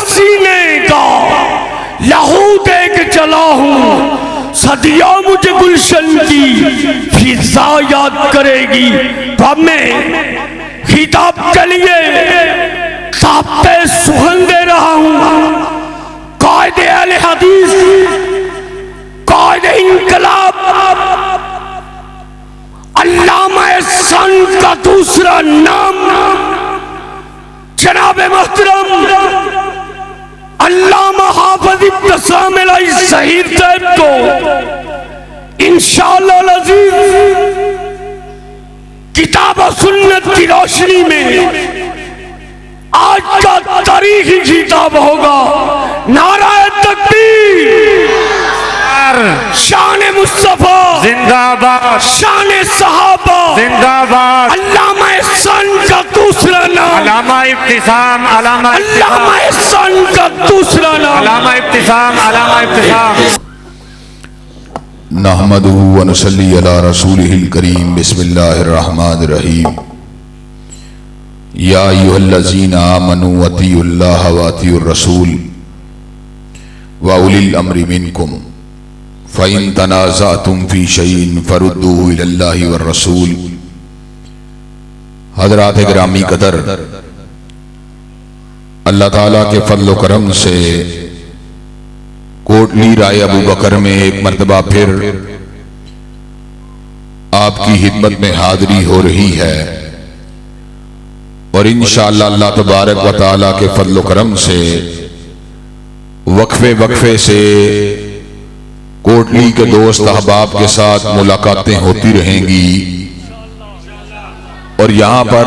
सीने का लहू देख चला हूँ, सदियों मुझे गुलशन की फिजा याद करेगी। तो अब मैं खिताब के लिए ताबते सुहन दे रहा हूँ। कायदे अहले हदीस, कायदे इनकलाब, अल्लामा सन का दूसरा नाम जनाब मोहतरम अल्लामा हाफिज इब्तिसाम इलाही शहीद साहब को इंशाअल्लाह अज़ीज किताब और सुन्नत की रोशनी में आज का तारीखी खिताब होगा। नाराए तकबीर, शान मुस्तफा जिंदाबाद, शान सहाबा जिंदाबाद, अल्लामा एहसान का दूसरा नाम अल्लामा इब्तिसाम, अल्लामा अल्लामा एहसान का दूसरा नाम अल्लामा इब्तिसाम, अल्लामा इब्तिसाम। नहमदुहु व नुसल्ली अला रसूलिहिल करीम। बिस्मिल्लाहिर रहमानिर रहीम। या अय्युहल्लज़ीना आमनू अतीउल्लाह व अतीउर रसूल व उलिल अम्रि मिनकुम फ़इन तनाज़अतुम फ़ी शैइन फ़रुद्दूहु इलल्लाहि वर रसूल। हज़रात गिरामी कदर, अल्लाह ताला के फज़ल व करम से कोटली राय अबू बकर में एक मर्तबा फिर आपकी खिदमत में हाजिरी हो रही है और इंशाअल्लाह अल्लाह तबारक व तआला के फज़ल व करम से वक्फे वक्फे से कोटली के दोस्त अहबाब के साथ मुलाकातें होती रहेंगी और यहाँ पर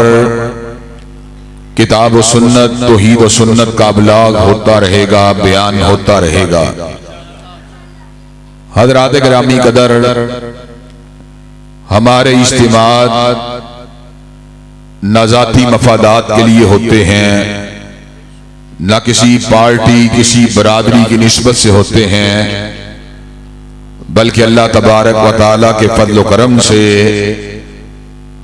किताब व सुन्नत, तौहीद व सुन्नत का अबलाग होता रहेगा, बयान होता रहेगा। हज़रात गिरामी कदर, हमारे इज्तिमात न ज़ाती मफादात के लिए होते हैं, न किसी पार्टी किसी बरादरी की निस्बत से होते हैं, बल्कि अल्लाह तबारक व तआला के फज़ल व करम से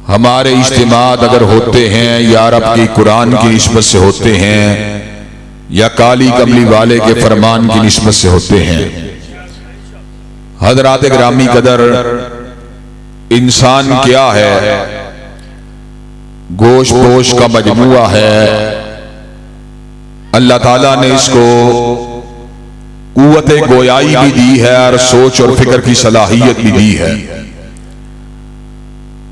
हमारे इज्तिमात अगर होते हैं या रब की कुरान की निस्बत से होते हैं या काली कमली वाले के फरमान की निस्बत से होते हैं। हज़रात गिरामी कदर, इंसान क्या है? गोश पोश का मजमुआ है। अल्लाह ताला ने इसको कुव्वत गोयाई भी दी है और सोच और फिक्र की सलाहियत भी दी है।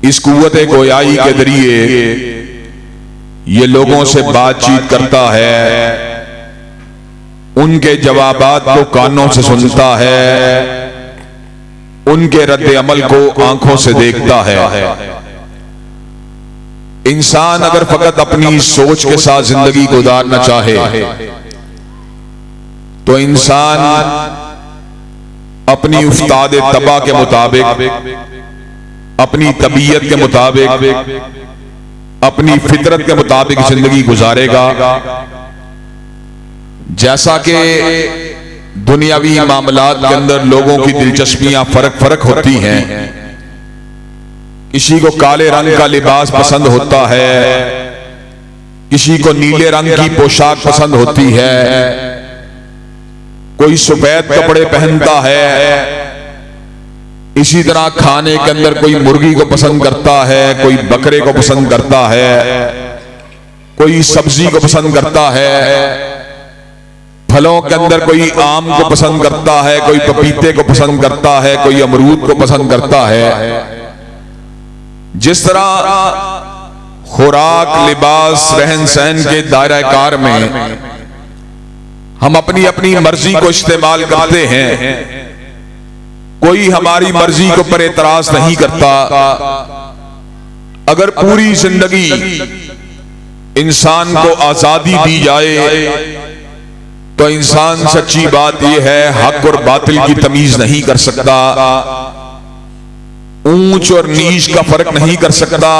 इस कुव्वत गोयाई के जरिए ये लोगों से बातचीत करता है, उनके जवाबात को कानों से सुनता है, उनके रद्द अमल को आंखों से देखता है। इंसान अगर फकत अपनी सोच के साथ जिंदगी गुजारना चाहे तो इंसान अपनी उस्ताद तबा के मुताबिक, अपनी तबीयत के मुताबिक, अपनी फितरत के मुताबिक जिंदगी गुजारेगा। जैसा कि दुनियावी मामलात के अंदर लोगों की दिलचस्पियां फर्क फर्क होती हैं। किसी को काले रंग का लिबास पसंद होता है, किसी को नीले रंग की पोशाक पसंद होती है, कोई सफेद कपड़े पहनता है। इसी तरह खाने के अंदर कोई मुर्गी को पसंद करता है, कोई बकरे को पसंद करता है, कोई सब्जी को पसंद करता है। फलों के अंदर कोई आम को पसंद करता है, कोई पपीते को पसंद करता है, कोई अमरूद को पसंद करता है। जिस तरह खुराक, लिबास, रहन सहन के दायरा कार में हम अपनी अपनी मर्जी को इस्तेमाल करते हैं, कोई हमारी मर्जी को पर एतराज नहीं करता। अगर पूरी जिंदगी इंसान को आजादी दी जाए तो इंसान सच्ची बात यह है हक और बातिल की तमीज नहीं कर सकता, ऊंच और नीच का फर्क नहीं कर सकता,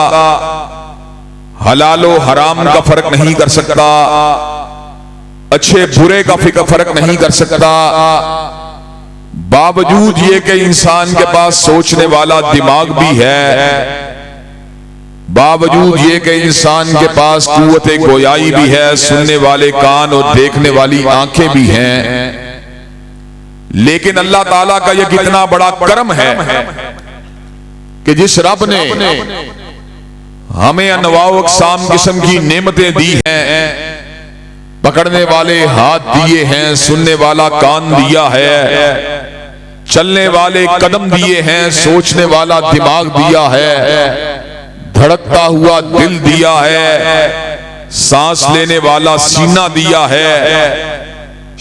हलाल और हराम का फर्क नहीं कर सकता, अच्छे बुरे का फर्क नहीं कर सकता। बावजूद ये कि इंसान के पास सोचने वाला दिमाग भी है, बावजूद ये कि इंसान के पास कुव्वते गोयाई भी है, सुनने वाले कान और देखने वाली आंखें भी हैं, लेकिन अल्लाह ताला का यह कितना बड़ा करम है कि जिस रब ने हमें अनवाओ अक़साम किस्म की नेमतें दी हैं, पकड़ने वाले हाथ दिए हैं, सुनने वाला कान दिया है, चलने वाले कदम दिए हैं, सोचने वाला दिमाग दिया है, धड़कता हुआ दिल दिया है, सांस लेने वाला सीना दिया है,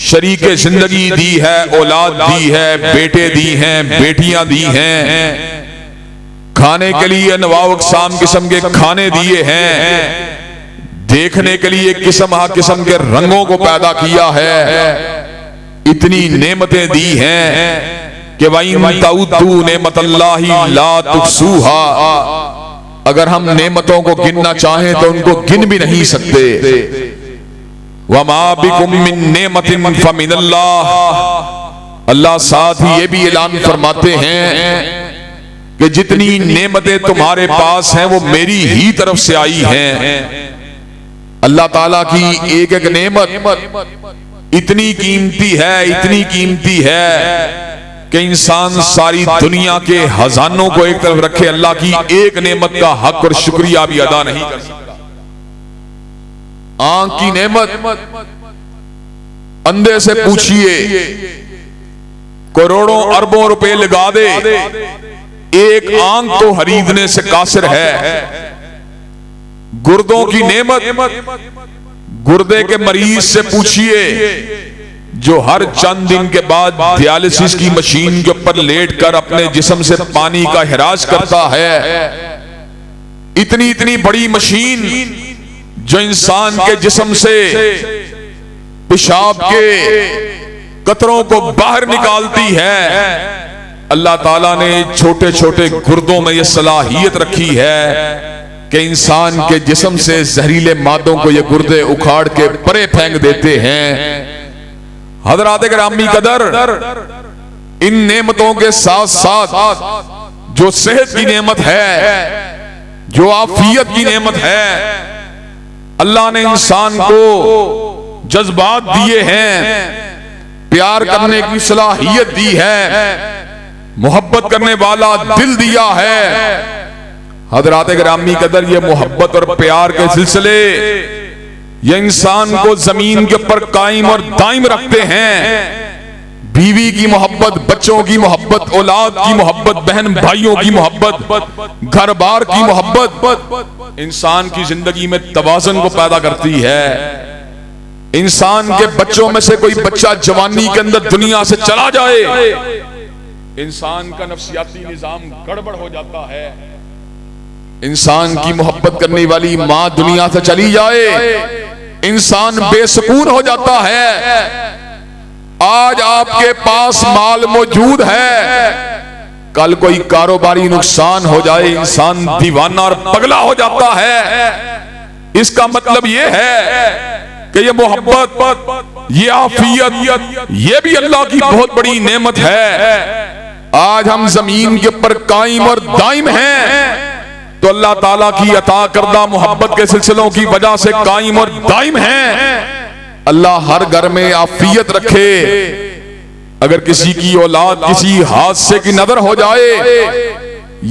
शरीके जिंदगी दी है, औलाद दी है, बेटे दी हैं, बेटियां दी हैं, खाने के लिए अनवाओ अक़साम किस्म के खाने दिए हैं, देखने के लिए किस्म किस्म के रंगों को पैदा किया है, इतनी नेमतें दी हैं कि वइन तउद्दू नेमतल्लाहि ला तुहसूहा, अगर हम नेमतों को गिनना चाहें तो उनको गिन भी नहीं सकते। वमा बिकुम मिन नेमतिन फमिनल्लाह, अल्लाह साथ ही ये भी ऐलान फरमाते हैं कि जितनी नेमतें तुम्हारे पास हैं वो मेरी ही तरफ से आई हैं। अल्लाह ताला की एक एक नेमत इतनी कीमती है, इतनी कीमती है कि इंसान सारी दुनिया के खजानों को एक तरफ रखे, अल्लाह की एक नेमत का हक और शुक्रिया भी अदा नहीं कर सकता। आंख की नेमत, अंधे से पूछिए, करोड़ों अरबों रुपए लगा दे, एक आंख तो खरीदने से कासिर है। गुर्दों की नेमत, गुर्दे के मरीज से पूछिए जो हर चंद दिन के बाद डायलिसिस की मशीन के ऊपर लेटकर अपने जिस्म से पानी का हिराज करता है। इतनी इतनी बड़ी मशीन जो इंसान के जिस्म से पेशाब के कतरों को बाहर निकालती है, अल्लाह ताला ने छोटे छोटे गुर्दों में यह सलाहियत रखी है कि इंसान के जिस्म से जहरीले मादों को ये गुर्दे उखाड़ के परे फेंक देते हैं। हज़रात गिरामी कदर, इन नेमतों के साथ साथ जो सेहत की नेमत है, जो आफियत की नेमत है, अल्लाह ने इंसान को जज्बात दिए हैं, प्यार करने की सलाहियत दी है, मोहब्बत करने वाला दिल दिया है। हज़रात गिरामी कदर, ये मोहब्बत और प्यार के सिलसिले ये इंसान को जमीन के ऊपर कायम और दायम रखते हैं। बीवी की मोहब्बत, बच्चों की मोहब्बत, औलाद की मोहब्बत, बहन भाइयों की मोहब्बत, घर बार की मोहब्बत इंसान की जिंदगी में तवाज़ुन को पैदा करती है। इंसान के बच्चों में से कोई बच्चा जवानी के अंदर दुनिया से चला जाए, इंसान का नफ्सियाती निजाम गड़बड़ हो जाता है। इंसान की मोहब्बत करने वाली माँ दुनिया से चली जाए, इंसान बेसुकून हो जाता है। आज आपके पास माल मौजूद है, कल कोई कारोबारी नुकसान हो जाए, इंसान दीवाना और पगला हो जाता है। इसका मतलब यह है कि ये मोहब्बत, ये आफियत, ये भी अल्लाह की बहुत बड़ी नेमत है। आज हम जमीन के ऊपर कायम और दायम हैं तो अल्लाह ताला की अता करदा मोहब्बत के सिलसिलों की वजह से कायम और दायम हैं। अल्लाह हर घर में आफियत रखे। अगर किसी की औलाद किसी हादसे की नजर हो जाए,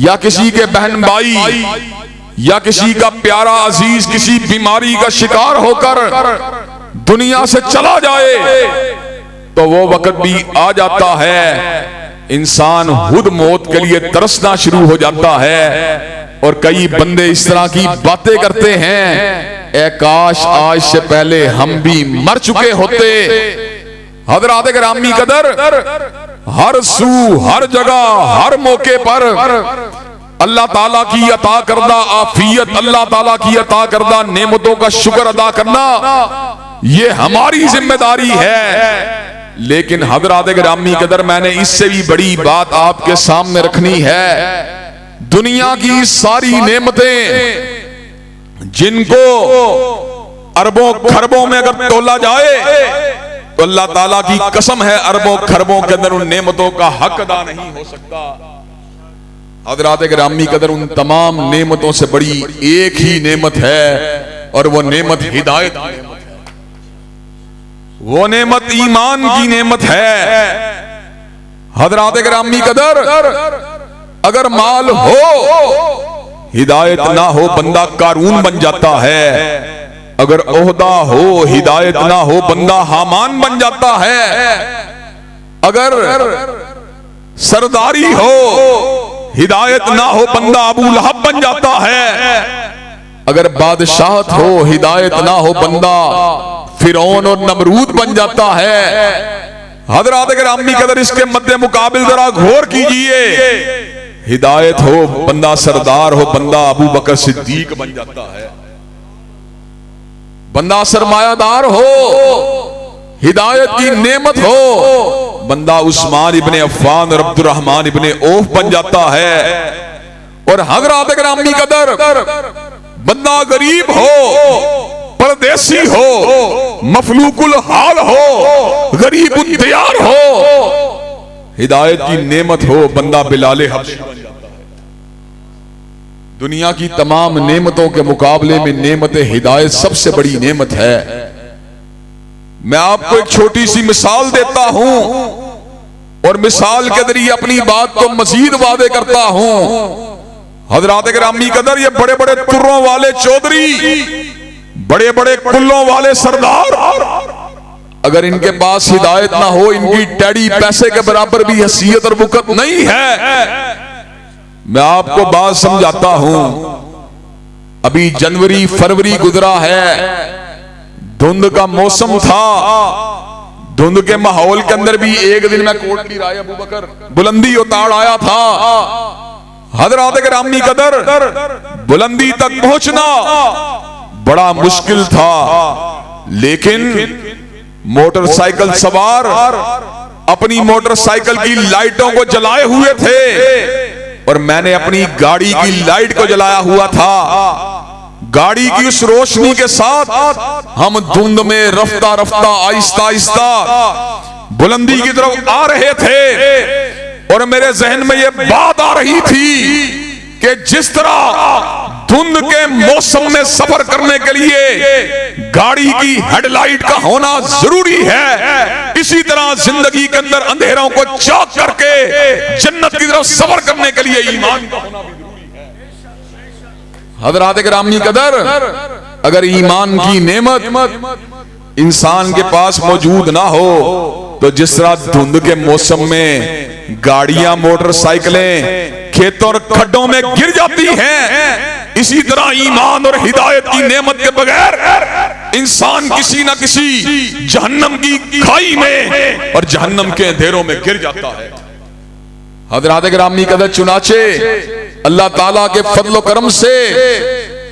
या किसी के बहन भाई या किसी का प्यारा अजीज किसी बीमारी का शिकार होकर दुनिया से चला जाए, तो वो वक्त भी आ जाता है, इंसान खुद मौत के लिए तरसना शुरू हो जाता है। और कई बंदे इस तरह की बातें करते हैं, ए काश आज से पहले हम भी मर चुके होते। हज़रात गिरामी कदर, हर सू, हर जगह, हर मौके पर अल्लाह ताला की अता करदा आफियत, अल्लाह ताला की अता करदा नेमतों का शुक्र अदा करना, ये हमारी जिम्मेदारी है। लेकिन हज़रात गिरामी कदर, मैंने इससे भी बड़ी बात आपके सामने रखनी है। दुनिया की सारी नेमतें जिनको अरबों खरबों में अगर तोला जाए तो अल्लाह ताला की कसम है, अरबों खरबों के अंदर उन नेमतों का हक अदा नहीं हो सकता। हज़रात गिरामी कदर, उन तमाम नेमतों से बड़ी एक ही नेमत है और वो नेमत हिदायत की नेमत है। वो नेमत ईमान की नेमत है। हज़रात गिरामी कदर, अगर माल हो हिदायत ना हो बंदा कारून बन जाता है। अगर ओहदा हो हिदायत ना हो बंदा हामान बन जाता है। अगर सरदारी हो हिदायत ना हो बंदा अबू लहब बन जाता है। अगर बादशाहत हो हिदायत ना हो बंदा फिरौन और नमरूद बन जाता है। हज़रात गिरामी कदर, इसके मद्दे मुकाबिल जरा गौर कीजिए। हिदायत हो बंदा सरदार हो बंदा अबू बकर सिद्दीक बन जाता है। बंदा सरमायादार हो हिदायत की नेमत हो बंदा उस्मान इब्ने अफ़्फ़ान और अब्दुर्रहमान इब्ने औफ बन जाता है। और हज़रात गिरामी कदर, बंदा गरीब हो परदेसी हो मफलूकुल हाल हो गरीब दियार हो हिदायत की नेमत हो बंदा बिलाले हबशी बन जाता है। दुनिया की तमाम नेमतों के मुकाबले में नेमत हिदायत सबसे बड़ी नेमत है। मैं आपको एक छोटी सी मिसाल देता हूं और मिसाल के जरिए अपनी बात को मजीद वादे करता हूं। हज़रात गिरामी कदर, ये बड़े बड़े तुर्रों वाले चौधरी, बड़े बड़े कुल्लों वाले सरदार, अगर इनके पास हिदायत ना हो, इनकी टैडी पैसे के बराबर भी हैसियत और वक़्त नहीं है। मैं आपको बात समझाता हूं। अभी जनवरी फरवरी गुजरा है, धुंध का मौसम था। धुंध के माहौल के अंदर भी एक दिन मैं कोटली राय अबू बकर बुलंदी उतार आया था। हज़रात गिरामी कदर, बुलंदी तक पहुंचना बड़ा मुश्किल था, लेकिन मोटरसाइकिल सवार अपनी मोटरसाइकिल की लाइटों को जलाए हुए थे और मैंने अपनी गाड़ी की लाइट को जलाया हुआ था। गाड़ी की उस रोशनी के साथ हम धुंध में रफ्ता रफ्ता आहिस्ता आहिस्ता बुलंदी की तरफ आ रहे थे। और मेरे जहन में यह बात आ रही थी कि जिस तरह धुंध के मौसम में सफर करने के लिए गाड़ी की हेडलाइट का होना जरूरी है, इसी तरह जिंदगी के अंदर अंधेरों को चाक करके जन्नत की तरफ सफर करने के लिए ईमान का होना भी जरूरी है। हज़रात गिरामी कदर, अगर ईमान की नेमत इंसान के पास मौजूद ना हो तो जिस तरह धुंध के मौसम में गाड़ियां मोटरसाइकिलें खेतों और खड्डों में गिर जाती हैं, इसी तरह ईमान और हिदायत की नेमत के बगैर इंसान किसी ना किसी जहन्नम की खाई में और जहन्नम के अंधेरों में गिर जाता है। हज़रात गिरामी कदर, चुनाचे अल्लाह ताला के फजल करम से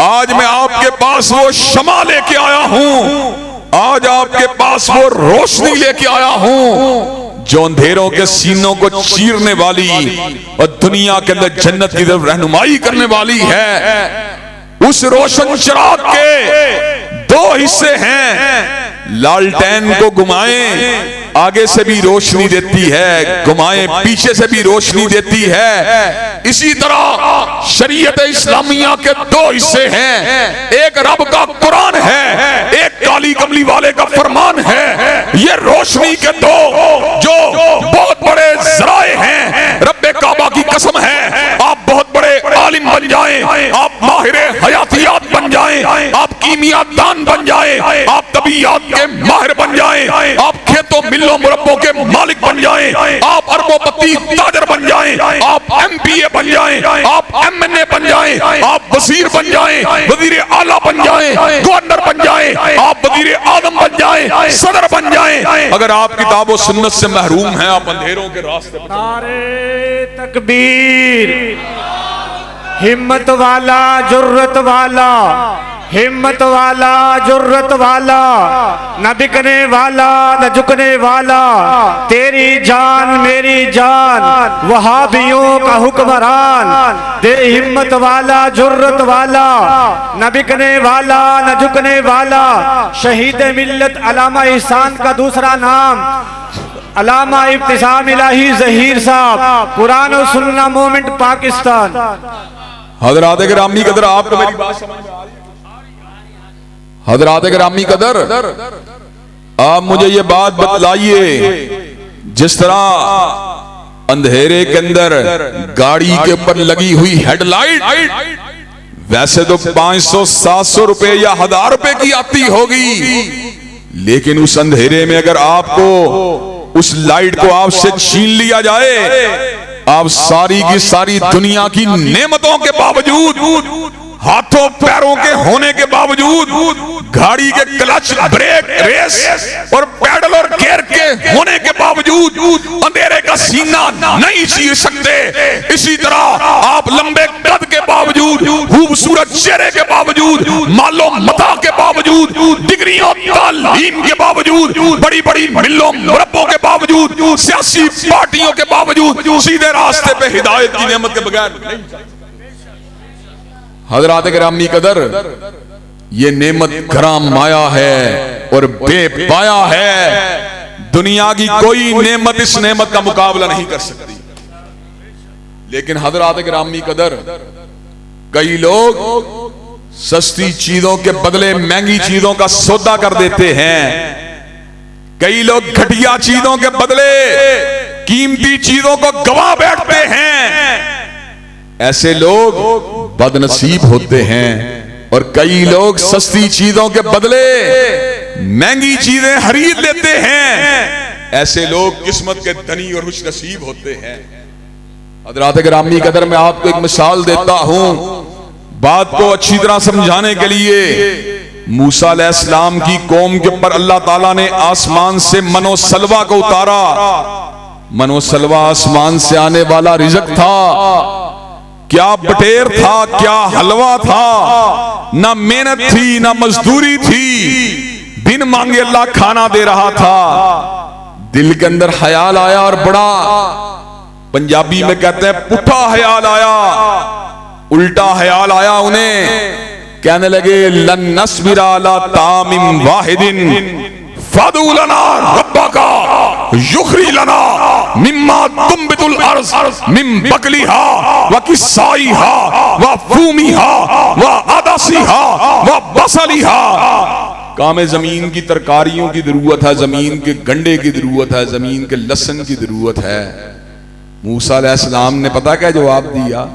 आज मैं आपके पास वो शमा लेके आया हूं, आज आपके पास वो रोशनी लेके आया हूं जो अंधेरों के सीनों को चीरने वाली और दुनिया के अंदर जन्नत की तरफ रहनुमाई करने वाली है। उस रोशन चिराग के दो हिस्से हैं, लालटेन को घुमाएं आगे से भी रोशनी देती है, घुमाएं पीछे से भी रोशनी देती है। इसी तरह शरीयत इस्लामिया के दो हिस्से हैं, एक रब का कुरान है, एक काली कमली वाले का फरमान है। ये रोशनी के दो जो बहुत बड़े जराए हैं। रब्बे काबा की कसम है, आप बहुत बड़े आलिम बन जाएं, आप माहिरे हयातियात बन जाएं, आप कीमिया दान बन जाएं, आप तबीयत के माहिर बन जाएं, आप खेतों मिलों मुरब्बों के मालिक बन जाएं, आप अरबोपति ताजर बन जाएं, आप MPA बन जाएं, आप MNA बन जाएं, आप वजीर बन जाएं, वजीर आला बन जाएं, गवर्नर बन जाएं, आप वजीर आजम बन जाएं, सदर बन जाएं। अगर आप किताब और सुन्नत से महरूम हैं, आप अंधेरों के रास्ते पर नारे तकबीर, हिम्मत वाला जुर्रत वाला, हिम्मत वाला जुर्रत वाला, न बिकने वाला न झुकने वाला, तेरी जान मेरी जान, वहाबियों का हुक्मरान, दे हिम्मत वाला जुर्रत वाला, न बिकने वाला न झुकने वाला, शहीद मिल्लत अल्लामा इहसान का दूसरा नाम अलामा इब्तिसाम इलाही जहीर साहब, कुरान और सुन्ना मूवमेंट पाकिस्तान। हजरात गिरामी कदर, आपको मेरी बात समझ में आ रही है? हजरात गिरामी कदर, आप मुझे ये बात बतलाइए, जिस तरह अंधेरे के अंदर गाड़ी के ऊपर लगी हुई हेडलाइट वैसे तो 500-700 रुपए या 1000 रुपए की आती होगी, लेकिन उस अंधेरे में अगर आपको उस लाइट को आपसे छीन लिया जाए, आप सारी की सारी दुनिया की नेमतों के बावजूद, हाथों पैरों के होने के बावजूद, गाड़ी के क्लच, ब्रेक, रेस और पैडल और गियर के होने के बावजूद अंधेरे का सीना नहीं चीर सकते। इसी तरह आप लंबे कद के बावजूद, खूबसूरत चेहरे के बावजूद, मालो मता के बावजूद, डिग्रियों तालीम के बावजूद, बड़ी बड़ी मिलों मुरब्बों के बावजूद, सियासी पार्टियों के बावजूद सीधे रास्ते पे हिदायत की नेमत के बगैर। हजरात गिरामी कदर, ये नेमत कराम माया है और बेपाया है। दुनिया की कोई नेमत इस नेमत का मुकाबला नहीं कर सकती। लेकिन हजरात गिरामी कदर, कई लोग सस्ती चीजों के बदले महंगी चीजों का सौदा कर देते हैं। कई लोग घटिया चीजों के बदले कीमती चीजों को गवा बैठते हैं। ऐसे लोग बदनसीब होते हैं। और कई लोग सस्ती चीजों के बदले महंगी चीजें खरीद लेते हैं। ऐसे लोग किस्मत के धनी और खुशनसीब होते हैं। हज़रात गिरामी कदर, मैं आपको एक मिसाल देता हूं बात को अच्छी तरह समझाने के लिए। मूसा अलैहिस्सलाम की कौम के ऊपर अल्लाह ताला ने आसमान से मनो सलवा को उतारा। मनो सलवा आसमान से आने वाला रिज़्क था। क्या बटेर था, क्या हलवा था, ना मेहनत थी ना मजदूरी थी, बिन मांगे अल्लाह खाना दे रहा था। दिल के अंदर ख्याल आया और बड़ा, पंजाबी में कहते हैं पुठा ख्याल आया, उल्टा ख्याल आया उन्हें। कहने लगे लन नस्बिरा अला तामिम वाहिदिन फदू लना रब्बका युखरी लना मिम्मा तुम्बितुल अर्ज़ मिम बकलिहा व किसाईहा व फूमिहा व अदसिहा व बसलिहा। कामे जमीन की तरकारियों की जरूरत है, जमीन के गंडे की जरूरत है, जमीन के लहसुन की जरूरत है। मूसा अलैहिस्सलाम ने पता क्या जवाब दिया?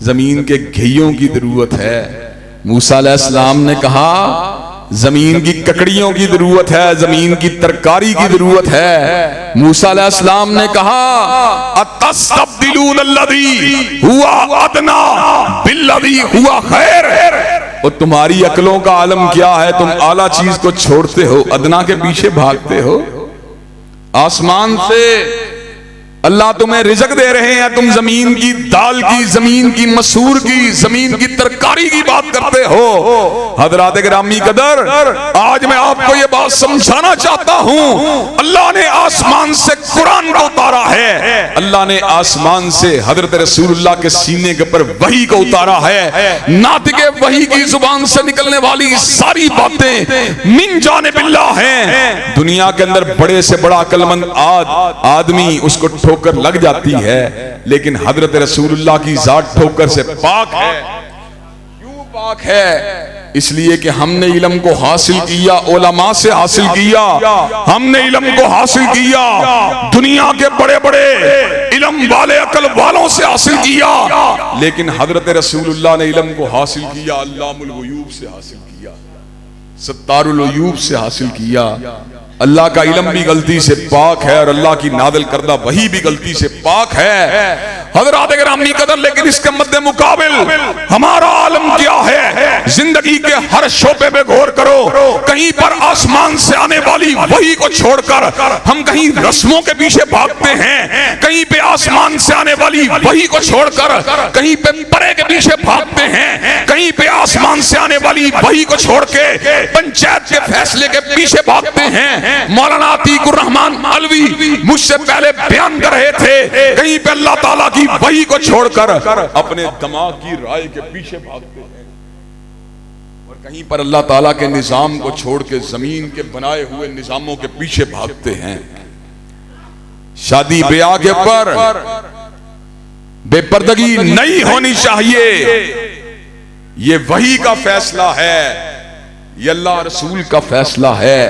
जमीन के घियों की जरूरत है। मूसा अलैहिस्सलाम ने कहा जमीन की ककड़ियों की जरूरत है, जमीन की तरकारी की जरूरत है। मूसा अलैहिस्सलाम ने कहा अतस्तब्दिलून अल्लज़ी हुआ अदना बिल्लज़ी हुआ खैर। और तुम्हारी अकलों का आलम क्या है? तुम आला चीज को छोड़ते हो, अदना के पीछे भागते हो। आसमान से अल्लाह तुम्हें रिज़्क दे रहे हैं, तुम जमीन की दाल की, जमीन की मसूर की, जमीन की तरकारी की बात करते हो। हज़रात गिरामी कदर, आज मैं आपको ये बात समझाना चाहता हूं, अल्लाह ने आसमान से कुरान को उतारा है। अल्लाह ने आसमान से हजरत रसूलुल्लाह के सीने के ऊपर वही को उतारा है। नातिके वही की जुबान से निकलने वाली सारी बातें मिन जानिबिल्लाह हैं। दुनिया के अंदर बड़े से बड़ा अक्लमंद आदमी उसको ठोकर लग जाती है, लेकिन हजरत रसूलुल्लाह की जात ठोकर से पाक है। क्यों पाक है? इसलिए कि हमने इल्म को हासिल किया, उलमा से हासिल किया। हमने इल्म को हासिल किया दुनिया के बड़े बड़े इल्म वाले अकल वालों से हासिल किया, लेकिन हजरत रसूलुल्लाह ने इल्म को हासिल किया अल्लामुल गुयूब से हासिल किया, सत्तारुल उयूब से हासिल किया। अल्लाह का इल्म भी गलती से पाक है और अल्लाह की नादल करदा वही भी गलती से पाक है। हज़रात गिरामी कदर, लेकिन इसके मद्दे मुकाबिल हमारा आलम क्या है? जिंदगी के हर शोबे में गौर करो। कहीं पर आसमान से आने वाली वही को छोड़कर हम कहीं रस्मों के पीछे भागते हैं, कहीं पे आसमान से आने वाली वही को छोड़कर कहीं पे परे के पीछे भागते हैं, कहीं पे आसमान से आने वाली वही को छोड़ के पंचायत के फैसले के पीछे भागते हैं। मौलाना अतीकुर रहमान अलवी मुझसे पहले बयान कर रहे थे, कहीं पे अल्लाह ताला की वही को छोड़कर अपने दिमाग की राय के पीछे भागते हैं, और कहीं पर अल्लाह ताला के निजाम को छोड़ के जमीन के बनाए हुए निजामों के पीछे भागते हैं। शादी ब्याह के ऊपर बेपर्दगी नहीं होनी चाहिए। ये वही का फैसला है, ये अल्लाह रसूल का फैसला है।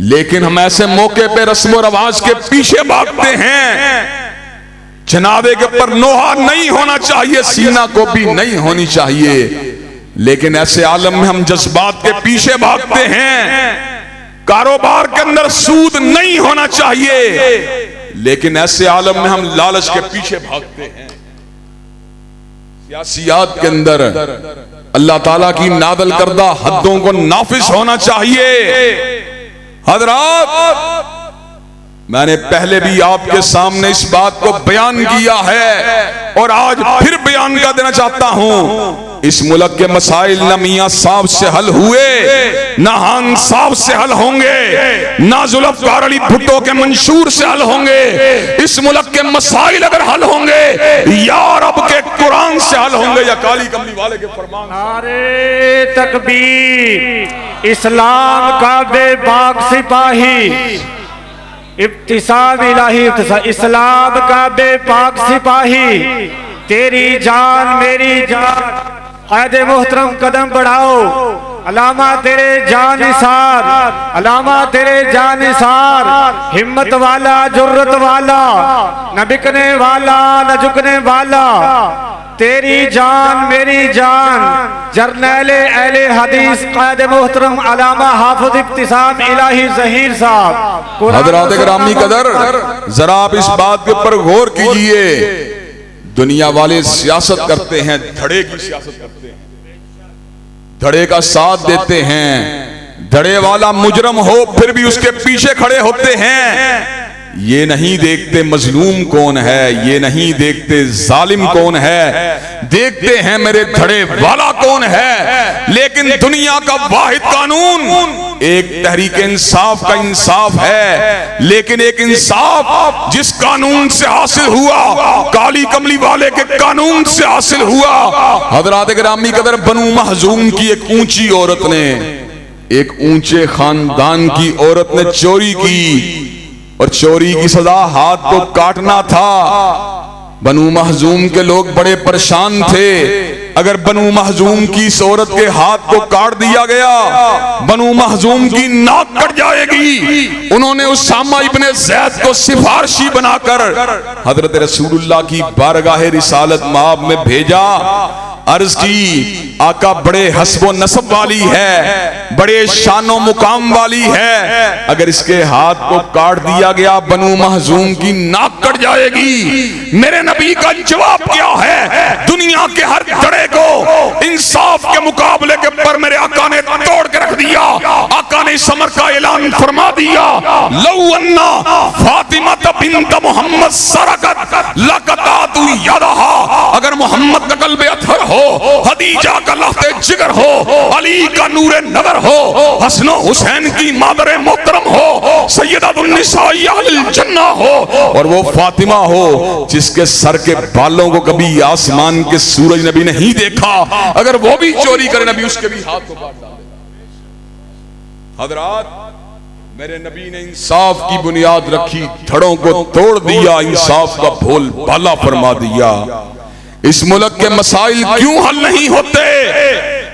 लेकिन हम ऐसे मौके पे रस्म रवाज के पीछे भागते हैं। जनाबे के ऊपर नोहा नहीं होना चाहिए, सीना को भी नहीं होनी चाहिए। लेकिन ऐसे आलम में हम जज्बात के पीछे भागते हैं। कारोबार के अंदर सूद नहीं होना चाहिए, लेकिन ऐसे आलम में हम लालच के पीछे भागते हैं। सियासियात के अंदर अल्लाह ताला की नादल करदा हदों को नाफिज होना चाहिए। हजरात, मैंने पहले भी आपके सामने इस बात को बयान किया है और आज फिर बयान कर देना चाहता हूं। इस मुल्क के मसाइल न मियां साहब से हल हुए, न हान साहब से हल होंगे, न जुल्फकार अली भुट्टो के मंशूर से हल होंगे। इस मुल्क के मसाइल अगर हल होंगे या रब के कुरान से हल होंगे या काली कमली वाले के फरमान। नारे तकबीर, इस्लाम का बेबाक सिपाही, इब्तिसाम इलाही इब्तिसाम, इस्लाम का बेबाक सिपाही, तेरी जान मेरी जान, कायदे मोहतरम कदम बढ़ाओ, अलामा तेरे जानिसार, अलामा तेरे जानिसार, हिम्मत वाला जुर्रत वाला, न बिकने वाला न झुकने वाला, तेरी जान मेरी जान, जर्नैल अहले हदीस कायदे मोहतरम अलामा हाफिज इब्तिसाम इलाही ज़हीर साहब। हज़रात गिरामी कदर, जरा आप इस बात के ऊपर गौर कीजिए। दुनिया वाले सियासत करते हैं, धड़े की सियासत करते हैं, धड़े का साथ देते हैं। धड़े वाला मुजरम हो फिर भी उसके पीछे खड़े होते हैं। ये नहीं देखते मजलूम कौन है, ये नहीं देखते जालिम कौन है, देखते हैं मेरे धड़े वाला कौन है। लेकिन दुनिया का वाहिद कानून एक तहरीक इंसाफ का इंसाफ है, लेकिन एक इंसाफ जिस कानून से हासिल हुआ, काली कमली वाले के कानून से हासिल हुआ। हज़रात गिरामी कदर, बनु महजूम की एक ऊंची औरत ने, एक ऊंचे खानदान की औरत ने चोरी की और चोरी की सजा हाथ को काटना था। बनु महजूम के लोग बड़े परेशान थे। अगर बनु महजूम की इस औरत के हाथ को काट दिया गया, बनु महजूम की नाक कट जाएगी। उन्होंने उसामा इब्ने ज़ैद को सिफारशी बनाकर हजरत रसूलुल्लाह की बारगाह रिसालत माब में भेजा। अर्ज की, आका बड़े हस्बो नसब वाली है, बड़े शानो मुकाम वाली है, अगर इसके हाथ को काट दिया गया बनु महजूम की नाक कट जाएगी। मेरे नबी का जवाब क्या है? दुनिया के हर धड़े को इंसाफ के मुकाबले के पर मेरे आका ने तोड़ के रख दिया। आका ने इस अमर का ऐलान फरमा दिया, लौ अन्ना फातिमा बिन्त मोहम्मद सरकत लकतातु यदहा, अगर मोहम्मद का कल्बे अथर हो, खदीजा का लफ्ते जिगर हो, अली का नूरे नगर हो, हसनो हुसैन की मादरे मोहतरम हो, सैयदतुन निसाई अहलिल जन्ना हो, और वो फातिमा हो जिसके सर के बालों को कभी आसमान के सूरज नबी ने नहीं देखा, अगर वो भी चोरी करे नबी उसके भी हाथ को काट डाले। हजरात, मेरे नबी ने इंसाफ की बुनियाद रखी, धड़ों को तोड़ दिया, इंसाफ का बोल बाला फरमा दिया। इस मुल्क के मसाइल क्यों हल नहीं होते?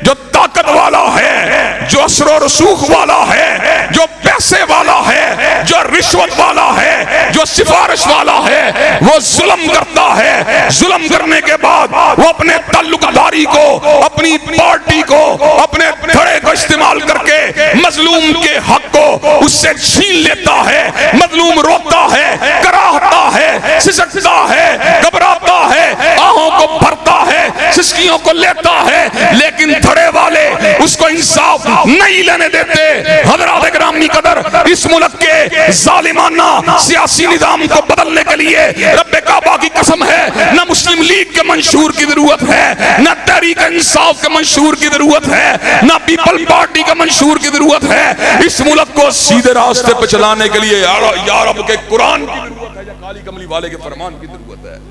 जो ताकत वाला है, जो असर रसूख वाला है, जो पैसे वाला है, जो रिश्वत वाला है, जो सिफारिश वाला है, वो जुल्म करता है। जुल्म करने के बाद वो अपने ताल्लुकदारी को, अपनी पार्टी को, अपने धड़े को इस्तेमाल करके मजलूम के हक को उससे छीन लेता है। मजलूम रोता है, कराहता है, सिसकता है, घबराता है, आहों को भरता है, सिसकियों को लेता है, लेकिन धड़े वाले उसको इंसाफ नहीं लेने देते। हज़रात गिरामी कदर, इस मुल्क के जालिमाना सियासी निजाम को बदलने के लिए रब्बे काबा की कसम है, न मुस्लिम लीग के मंशूर की जरूरत है, न तहरीक इंसाफ के मंशूर की जरूरत है, न पीपल पार्टी का मंशूर की जरूरत है। इस मुल्क को सीधे रास्ते पर चलाने के लिए या रब के कुरान की जरूरत है, या काली कमली वाले के फरमान की जरूरत है।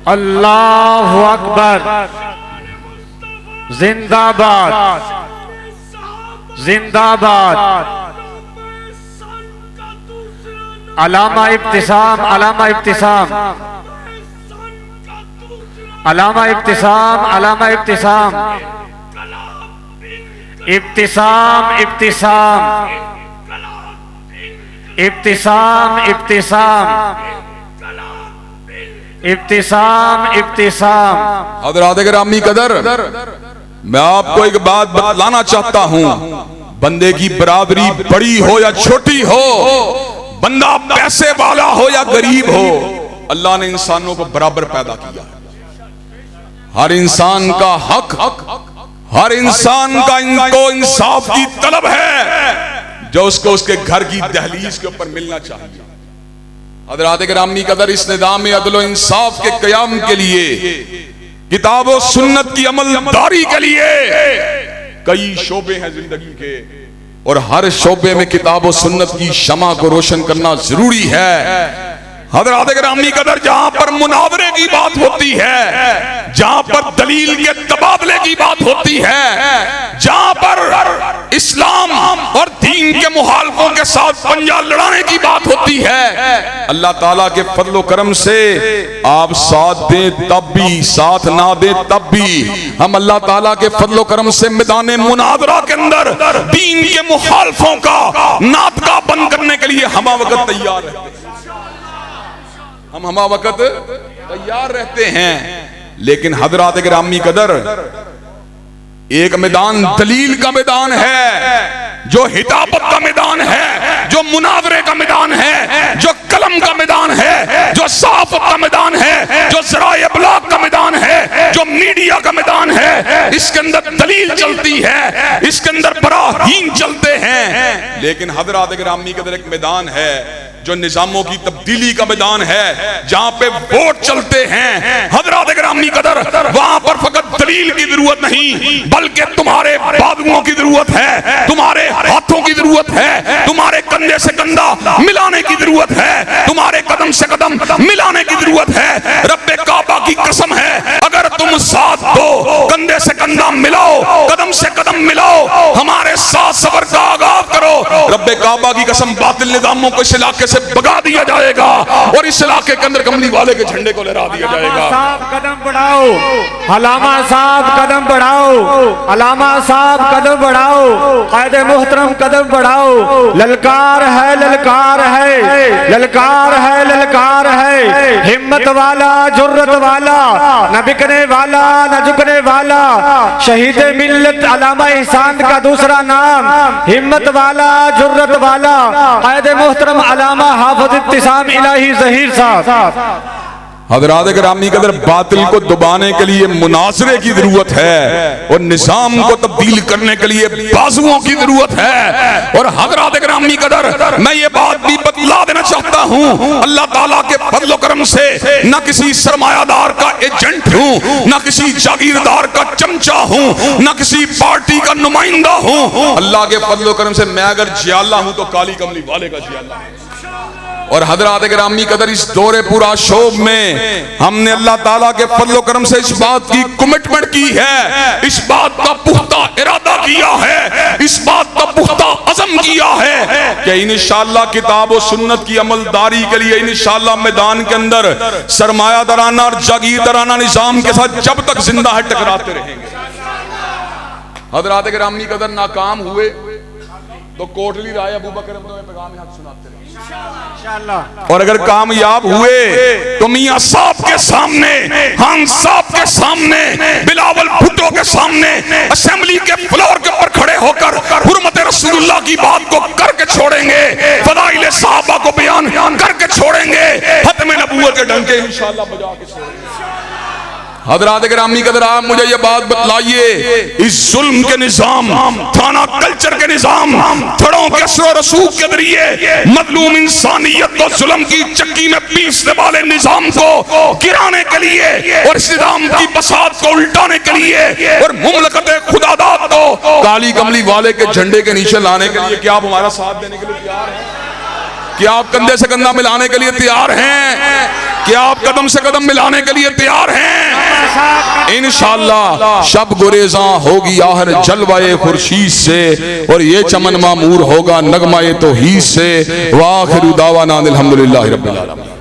अल्लाहु अकबर, जिंदाबाद। जिंदाबाद। अलामा इब्तिसाम, अलामा इब्तिसाम, अलामा इब्तिसाम, अलामा इब्तिसाम, इब्तिसाम, इब्तिसाम, इब्तिसाम, इब्तिसाम, इब्तिसाम, इब्तिसाम। हज़रात गिरामी कदर, मैं आपको एक बात बतलाना चाहता हूं, बंदे की बरादरी बड़ी हो या छोटी हो, बंदा पैसे वाला हो या गरीब हो, अल्लाह ने इंसानों को बराबर पैदा किया है। हर इंसान का हक, हर इंसान का इनको इंसाफ की तलब है जो उसको उसके घर की दहलीज के ऊपर मिलना चाहिए। हज़रात गिरामी कदर, इस निज़ाम अदल व इंसाफ के क़याम के लिए, किताब और सुन्नत की अमलदारी के लिए कई शोबे हैं जिंदगी के, और हर शोबे में किताब और सुन्नत की शमा को रोशन करना जरूरी है। हज़रात गिरामी कदर, जहां पर मुनावरे की बात होती है, जहां पर दलील के तबादले की बात होती है, जहां पर इस्लाम और दीन के मुखालफों के साथ पंजा लड़ाने की बात होती है, अल्लाह ताला के फजल करम से आप साथ दें तब भी, साथ ना दें तब भी, हम अल्लाह ताला के फजल करम से मैदान मुनाजरा के अंदर दीन के मुखालफों का नातका बंद करने के लिए हमा वक्त तैयार रहते हैं। हम हमा वक्त तैयार रहते हैं। लेकिन हज़रात गिरामी कदर, एक मैदान दलील का मैदान है, जो हिदायत का मैदान है, जो मुनावरे का मैदान है, जो कलम का मैदान है, जो सहाफ़त का मैदान है, जो ज़राए इब्लाग का मैदान है, जो मीडिया का मैदान है, इसके अंदर दलील चलती है, इसके अंदर बराहीन चलते हैं। लेकिन हज़रात गिरामी कदर, एक मैदान है जो निजामों की तब्दीली का मैदान है, जहां पे वोट चलते हैं। हज़रात गिरामी कदर, वहां पर फकत दलील की जरूरत नहीं, बल्कि तुम्हारे बाजुओं की जरूरत है, तुम्हारे हाथों की जरूरत है, तुम्हारे कंधे से कंधा मिलाने की जरूरत है, तुम्हारे कदम से कदम मिलाने की जरूरत है। रब्बे काबा की कसम है, अगर तुम साथ दो, कंधे से कंधा मिलाओ, कदम से कदम मिलाओ, हमारे साथ सफर का आगाज करो, रब्बे काबा की कसम, बातिल निजामों को इस इलाके से भगा दिया जाएगा और इस इलाके के अंदर कमली वाले के झंडे को लहरा दिया जाएगा। साहब कदम बढ़ाओ, अलामा साहब कदम बढ़ाओ, अलामा साहब कदम बढ़ाओ, कायदे मोहतरम कदम बढ़ाओ। ललकार है, ललकार है, ललकार है, ललकार है। हिम्मत वाला, जुर्रत वाला, न बिकने वाला, न झुकने वाला, शहीद मिल्लत अलामा एहसान का दूसरा नाम, हिम्मत वाला, जुर्रत वाला, कायदे मोहतरम अलामा हाफिज इब्तिसाम इलाही ज़हीर साहब। हज़रात गिरामी कदर, बातिल को दबाने के लिए मुनासरे की जरूरत है और निजाम को तब्दील करने के लिए बाजुओं की जरूरत है। और हज़रात गिरामी कदर, मैं ये बात भी बतला देना चाहता हूँ, अल्लाह ताला के फजल करम से न किसी सरमायादार का एजेंट हूँ, न किसी जागीरदार का चमचा हूँ, न किसी पार्टी का नुमाइंदा हूँ। अल्लाह के फजल करम से मैं अगर जियाला हूँ तो काली कमली वाले का जियाला हूँ। और हज़रात गिरामी कदर, इस दौरे पूरा शोब में हमने अल्लाह ताला के फजल करम से इस बात की कमिटमेंट की है, इस बात का पुख्ता इरादा किया है, इस बात का पुख्ता अज़म किया है कि इंशाअल्लाह किताब और सुन्नत की अमलदारी के लिए इंशाअल्लाह मैदान के अंदर सरमायादाराना और जागीरदाराना निजाम के साथ जब तक जिंदा है टकराते रहेंगे। हज़रात गिरामी कदर, नाकाम हुए तो कोटली राय अबू बकर में पैगाम हक सुनाते रहे इंशाअल्लाह, और अगर कामयाब हुए तो मियां साहब के सामने, खान साहब के सामने, बिलावल भुट्टो के सामने, असेंबली के फ्लोर के ऊपर खड़े होकर हुर्मत रसूलुल्लाह की बात को करके छोड़ेंगे, फदाइल सहाबा को बयान करके छोड़ेंगे, खत्म नबूवत के डंके इंशाअल्लाह बजा के छोड़ेंगे। हज़रात गिरामी कदर, आप मुझे ये बात बतलाइए, इस जुल्म के निजाम, थाना कल्चर के निजाम, थड़ों के असर और रसूख के जरिए मजलूम इंसानियत को जुल्म की चक्की में पीसने वाले निजाम को गिराने के लिए और इस निजाम की बसात को उल्टाने के लिए और मुमलकत खुदादात को काली कमली वाले के झंडे के नीचे लाने के लिए, क्या आप हमारा साथ देने के लिए तैयार हैं? क्या आप कंधे से कंधा मिलाने के लिए तैयार हैं? क्या आप कदम से कदम मिलाने के लिए तैयार हैं? इंशाअल्लाह शब गुरेजा होगी आहर जलवाए खुर्शीद से, और ये चमन मामूर होगा नगमाए तौहीद से। वाखिरु दावाना अल्हम्दुलिल्लाहि रब्बिल आलमीन।